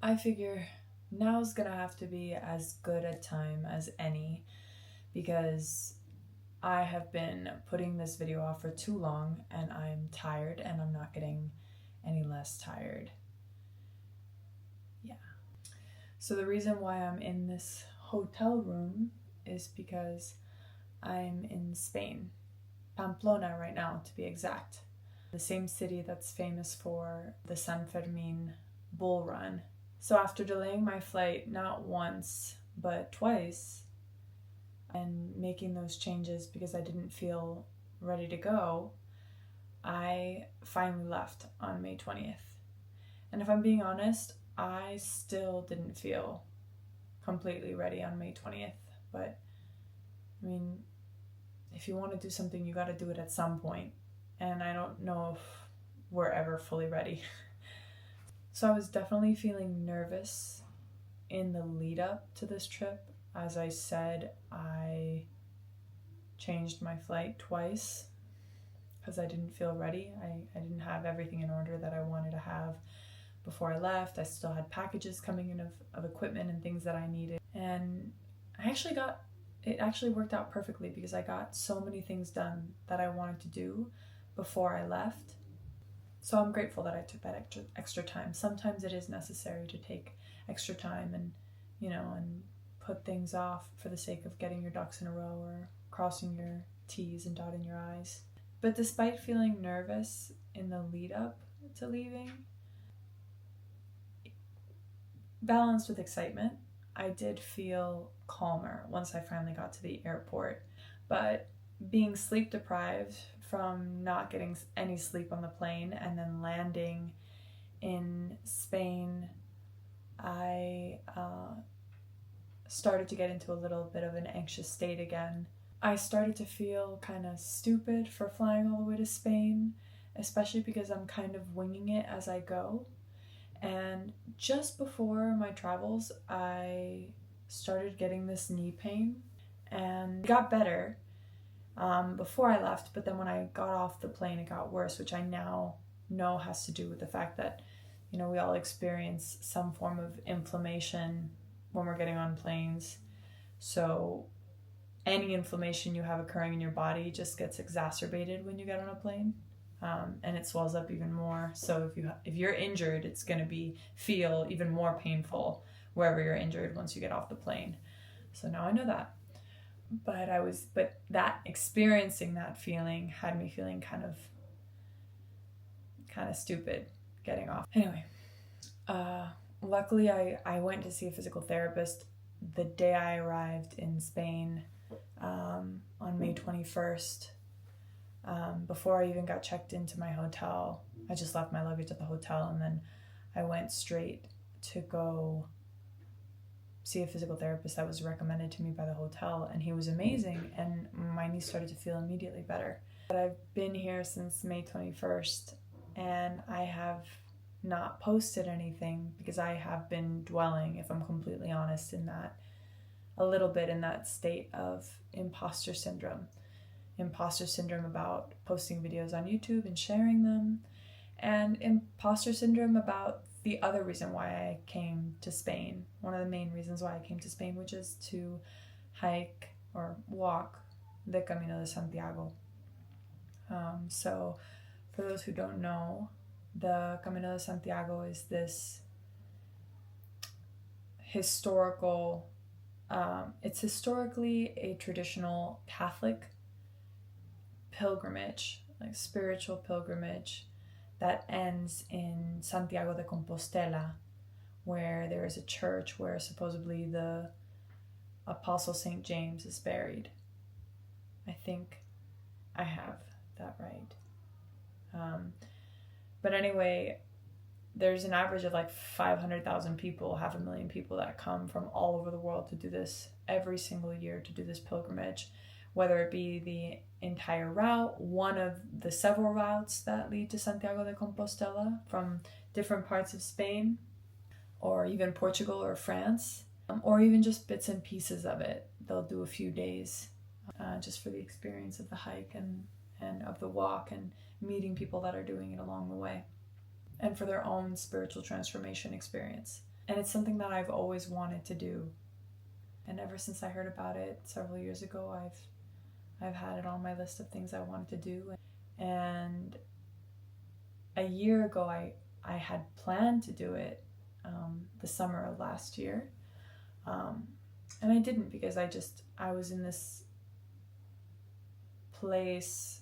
I figure now's gonna have to be as good a time as any because I have been putting this video off for too long and I'm tired and I'm not getting any less tired. Yeah. So the reason why I'm in this hotel room is because I'm in Spain, Pamplona right now to be exact. The same city that's famous for the San Fermin bull run. So after delaying my flight not once but twice and making those changes because I didn't feel ready to go, I finally left on May 20th. And if I'm being honest, I still didn't feel completely ready on May 20th. But I mean, if you want to do something, you got to do it at some point. And I don't know if we're ever fully ready. So I was definitely feeling nervous in the lead up to this trip. As I said, I changed my flight twice because I didn't feel ready. I didn't have everything in order that I wanted to have before I left. I still had packages coming in of equipment and things that I needed. And it actually worked out perfectly because I got so many things done that I wanted to do before I left. So I'm grateful that I took that extra time. Sometimes it is necessary to take extra time and put things off for the sake of getting your ducks in a row or crossing your T's and dotting your I's. But despite feeling nervous in the lead up to leaving, balanced with excitement, I did feel calmer once I finally got to the airport. But being sleep deprived from not getting any sleep on the plane and then landing in Spain, I started to get into a little bit of an anxious state again. I started to feel kind of stupid for flying all the way to Spain, especially because I'm kind of winging it as I go. And just before my travels, I started getting this knee pain and it got better before I left, but then when I got off the plane it got worse, which I now know has to do with the fact that we all experience some form of inflammation when we're getting on planes. So any inflammation you have occurring in your body just gets exacerbated when you get on a plane, and it swells up even more. So if you're injured, it's going to feel even more painful wherever you're injured once you get off the plane. So now I know that. But that experiencing that feeling had me feeling kind of stupid getting off. Anyway, luckily I went to see a physical therapist the day I arrived in Spain, on May 21st. Before I even got checked into my hotel, I just left my luggage at the hotel and then I went straight to go see a physical therapist that was recommended to me by the hotel, and he was amazing and my knee started to feel immediately better. But I've been here since May 21st and I have not posted anything because I have been dwelling, if I'm completely honest, a little bit in that state of imposter syndrome about posting videos on YouTube and sharing them, and imposter syndrome about the other reason why I came to Spain, one of the main reasons why I came to Spain, which is to hike or walk the Camino de Santiago. So for those who don't know, the Camino de Santiago is this historically a traditional Catholic pilgrimage, like spiritual pilgrimage, that ends in Santiago de Compostela, where there is a church where supposedly the Apostle St. James is buried. I think I have that right. But anyway, there's an average of like 500,000 people, 500,000 people that come from all over the world to do this every single year, to do this pilgrimage, whether it be the entire route, one of the several routes that lead to Santiago de Compostela from different parts of Spain, or even Portugal or France, or even just bits and pieces of it. They'll do a few days just for the experience of the hike and of the walk and meeting people that are doing it along the way, and for their own spiritual transformation experience. And it's something that I've always wanted to do. And ever since I heard about it several years ago, I've had it on my list of things I wanted to do. And a year ago, I had planned to do it the summer of last year. And I didn't, because I was in this place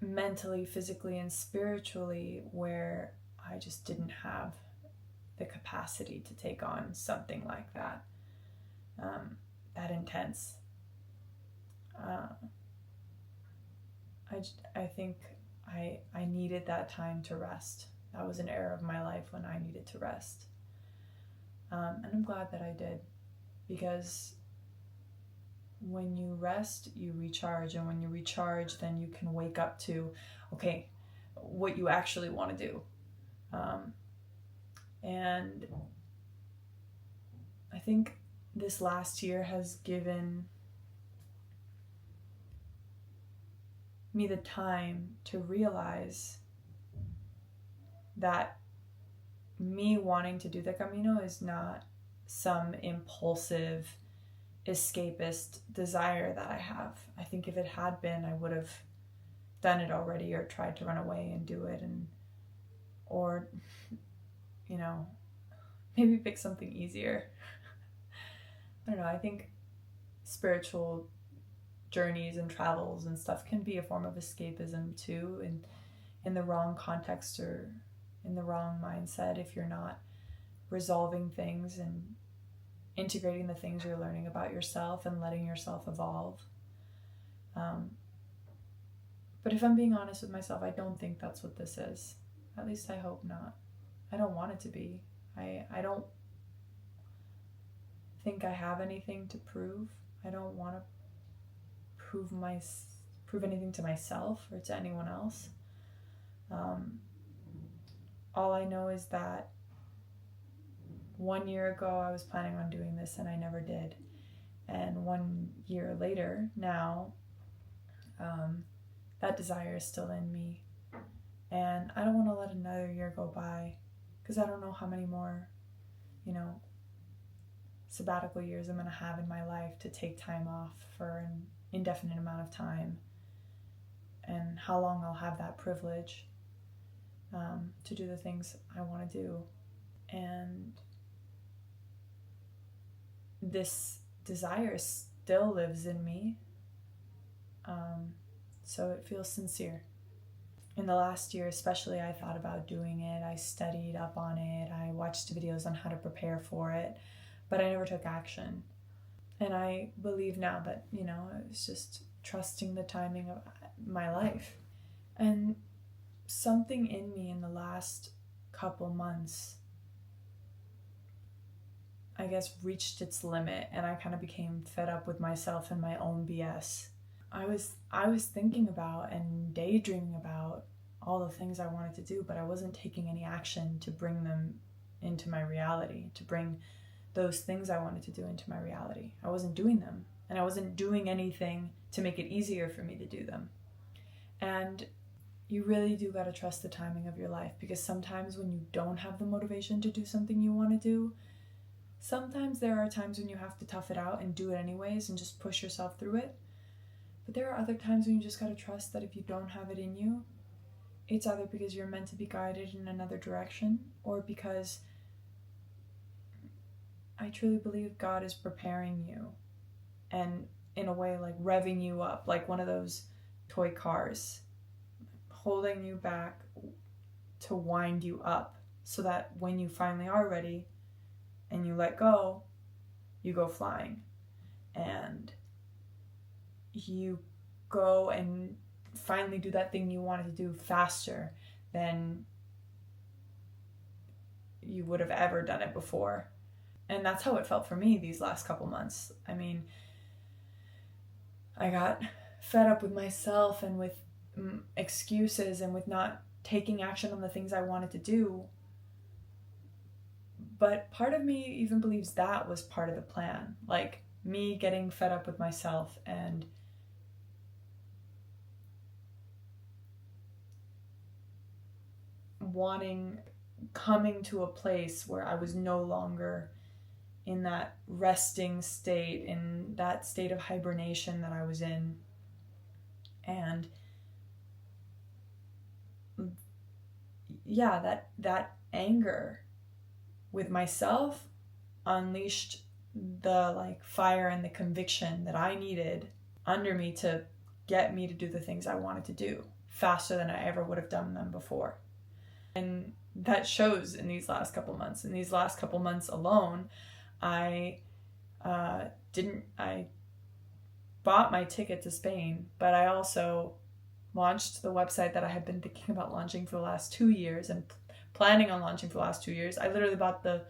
mentally, physically, and spiritually where I just didn't have the capacity to take on something like that, that intense. I think I needed that time to rest. That was an era of my life when I needed to rest. And I'm glad that I did, because when you rest, you recharge. And when you recharge, then you can wake up to, okay, what you actually want to do. And I think this last year has given me the time to realize that me wanting to do the Camino is not some impulsive, escapist desire that I have. I think if it had been, I would have done it already, or tried to run away and do it, or maybe pick something easier. I don't know, I think spiritual journeys and travels and stuff can be a form of escapism too, in the wrong context or in the wrong mindset, if you're not resolving things and integrating the things you're learning about yourself and letting yourself evolve. But if I'm being honest with myself, I don't think that's what this is. At least I hope not. I don't want it to be. I don't think I have anything to prove. I don't want to prove anything to myself or to anyone else. All I know is that 1 year ago I was planning on doing this and I never did. And 1 year later now, that desire is still in me. And I don't want to let another year go by, because I don't know how many more, sabbatical years I'm going to have in my life to take time off for an indefinite amount of time, and how long I'll have that privilege to do the things I want to do. And this desire still lives in me, so it feels sincere. In the last year especially, I thought about doing it. I studied up on it. I watched videos on how to prepare for it, but I never took action. And I believe now that, it was just trusting the timing of my life. And something in me in the last couple months, I guess, reached its limit, and I kind of became fed up with myself and my own BS. I was thinking about and daydreaming about all the things I wanted to do, but I wasn't taking any action to bring them into my reality, to bring those things I wanted to do into my reality. I wasn't doing them, and I wasn't doing anything to make it easier for me to do them. And you really do got to trust the timing of your life, because sometimes when you don't have the motivation to do something you want to do, sometimes there are times when you have to tough it out and do it anyways and just push yourself through it. But there are other times when you just got to trust that if you don't have it in you, it's either because you're meant to be guided in another direction, or because I truly believe God is preparing you, and in a way like revving you up, like one of those toy cars, holding you back to wind you up, so that when you finally are ready and you let go, you go flying. And you go and finally do that thing you wanted to do faster than you would have ever done it before. And that's how it felt for me these last couple months. I mean, I got fed up with myself and with excuses and with not taking action on the things I wanted to do. But part of me even believes that was part of the plan. Like, me getting fed up with myself and coming to a place where I was no longer in that resting state, in that state of hibernation that I was in. And yeah, that anger with myself unleashed the like fire and the conviction that I needed under me to get me to do the things I wanted to do faster than I ever would have done them before. And that shows in these last couple months. In these last couple months alone, I bought my ticket to Spain, but I also launched the website that I had been thinking about launching for the last 2 years and planning on launching for the last 2 years. I literally bought the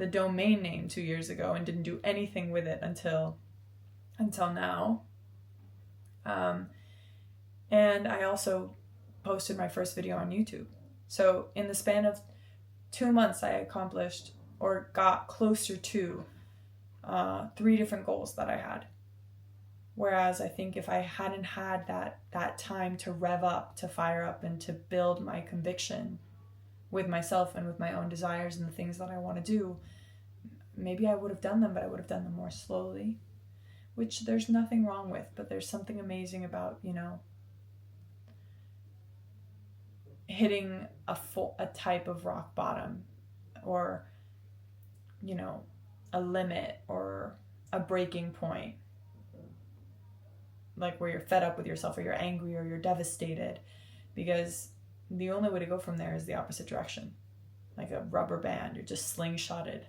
domain name 2 years ago and didn't do anything with it until now. And I also posted my first video on YouTube. So in the span of 2 months, I accomplished or got closer to 3 different goals that I had. Whereas I think if I hadn't had that time to rev up, to fire up, and to build my conviction with myself and with my own desires and the things that I want to do, maybe I would have done them, but I would have done them more slowly, which there's nothing wrong with, but there's something amazing about, hitting a type of rock bottom, or, a limit or a breaking point, like where you're fed up with yourself or you're angry or you're devastated, because the only way to go from there is the opposite direction. Like a rubber band, you're just slingshotted.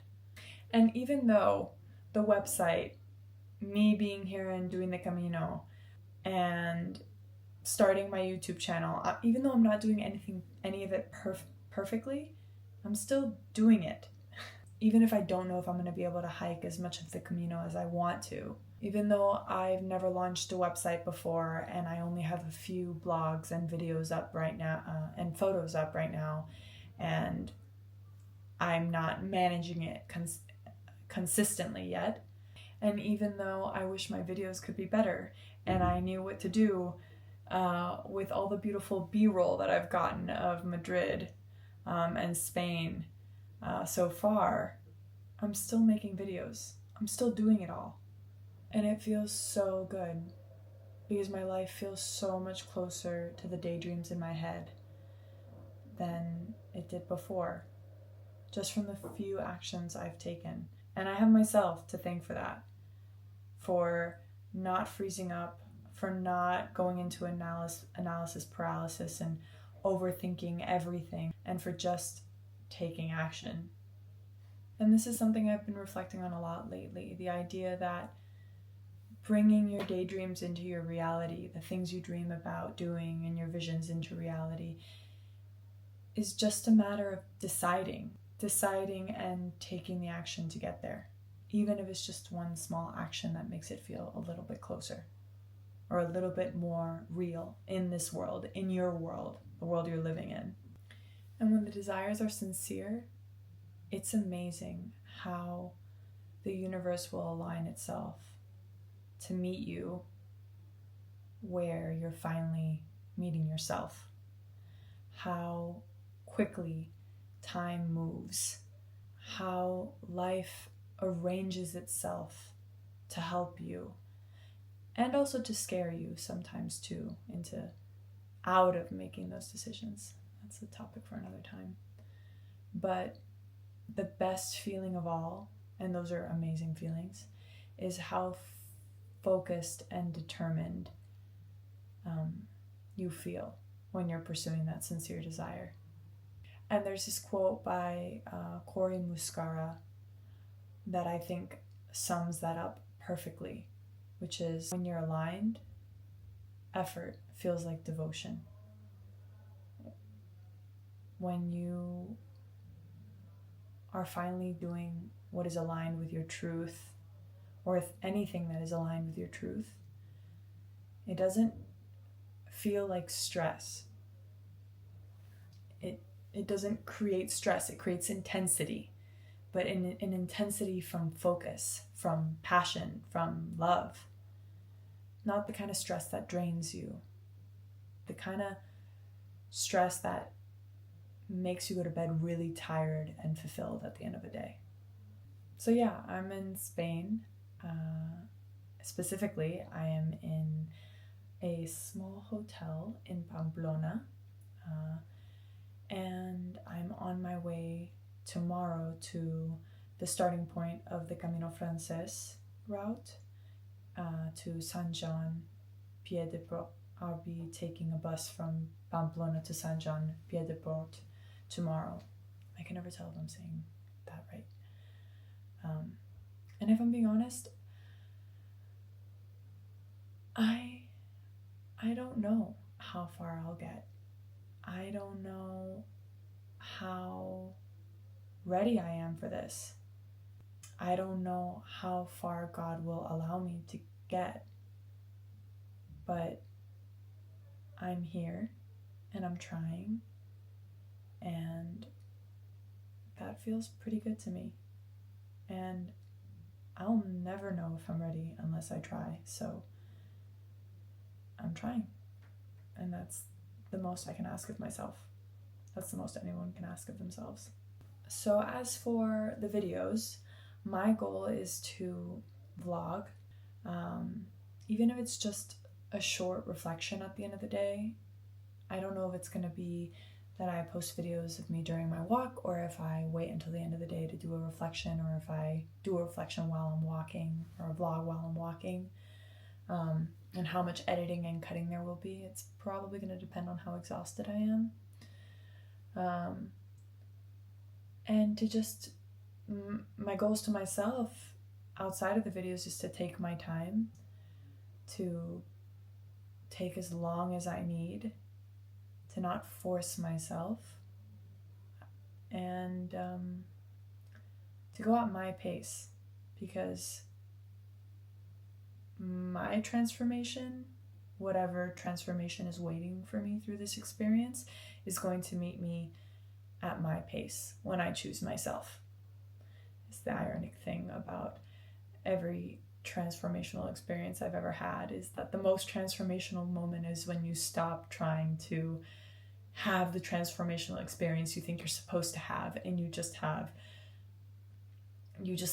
And even though the website, me being here and doing the Camino and starting my YouTube channel, even though I'm not doing any of it perfectly, I'm still doing it. Even if I don't know if I'm going to be able to hike as much of the Camino as I want to. Even though I've never launched a website before and I only have a few blogs and videos up right now, and photos up right now, and I'm not managing it consistently yet. And even though I wish my videos could be better and I knew what to do with all the beautiful B-roll that I've gotten of Madrid and Spain so far, I'm still making videos. I'm still doing it all. And it feels so good because my life feels so much closer to the daydreams in my head than it did before, just from the few actions I've taken. And I have myself to thank for that, for not freezing up, for not going into analysis paralysis and overthinking everything, and for just taking action. And this is something I've been reflecting on a lot lately, the idea that bringing your daydreams into your reality, the things you dream about doing and your visions into reality, is just a matter of deciding and taking the action to get there, even if it's just one small action that makes it feel a little bit closer or a little bit more real in this world, in your world, the world you're living in. And when the desires are sincere, it's amazing how the universe will align itself to meet you where you're finally meeting yourself. How quickly time moves, how life arranges itself to help you, and also to scare you sometimes too, out of making those decisions. That's a topic for another time. But the best feeling of all, and those are amazing feelings, is how focused and determined you feel when you're pursuing that sincere desire. And there's this quote by Cory Muscara that I think sums that up perfectly, which is, when you're aligned, effort feels like devotion. When you are finally doing what is aligned with your truth, or if anything that is aligned with your truth, it doesn't feel like stress. It doesn't create stress, it creates intensity, but an intensity from focus, from passion, from love. Not the kind of stress that drains you, the kind of stress that makes you go to bed really tired and fulfilled at the end of the day. So yeah, I'm in Spain. Specifically, I am in a small hotel in Pamplona, and I'm on my way tomorrow to the starting point of the Camino Frances route to San Jean Pied de Port. I'll be taking a bus from Pamplona to San Jean Pied de Port tomorrow. I can never tell if I'm saying that right. And if I'm being honest, I don't know how far I'll get. I don't know how ready I am for this. I don't know how far God will allow me to get. But I'm here and I'm trying, and that feels pretty good to me. And I'll never know if I'm ready unless I try. So I'm trying. And that's the most I can ask of myself. That's the most anyone can ask of themselves. So as for the videos, my goal is to vlog. Even if it's just a short reflection at the end of the day. I don't know if it's going to be that I post videos of me during my walk, or if I wait until the end of the day to do a reflection, or if I do a reflection while I'm walking, or a vlog while I'm walking, and how much editing and cutting there will be. It's probably going to depend on how exhausted I am. And to just, my goals to myself outside of the videos is to take my time, to take as long as I need, to not force myself, and to go at my pace, because my transformation, whatever transformation is waiting for me through this experience, is going to meet me at my pace when I choose myself. It's the ironic thing about every transformational experience I've ever had, is that the most transformational moment is when you stop trying to have the transformational experience you think you're supposed to have, and you just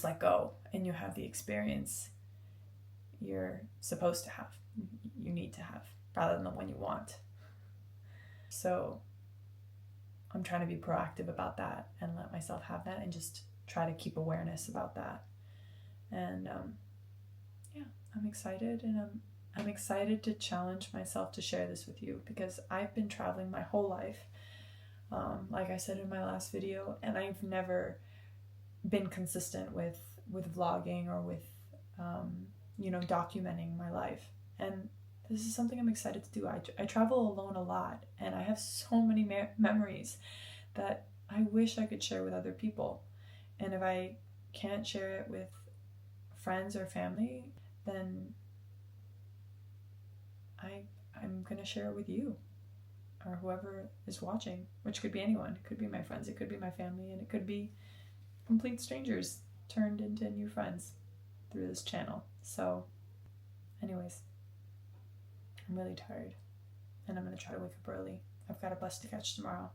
let go and you have the experience you're supposed to have, you need to have, rather than the one you want. So I'm trying to be proactive about that and let myself have that, and just try to keep awareness about that. And yeah, I'm excited, and I'm excited to challenge myself to share this with you, because I've been traveling my whole life, like I said in my last video, and I've never been consistent with vlogging or with documenting my life. And this is something I'm excited to do. I travel alone a lot, and I have so many memories that I wish I could share with other people. And if I can't share it with friends or family, then I'm gonna share it with you, or whoever is watching, which could be anyone. It could be my friends, it could be my family, and it could be complete strangers turned into new friends through this channel. So anyways, I'm really tired, and I'm gonna try to wake up early. I've got a bus to catch tomorrow.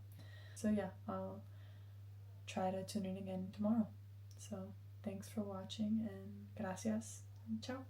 So yeah, I'll try to tune in again tomorrow. So thanks for watching, and gracias, and ciao.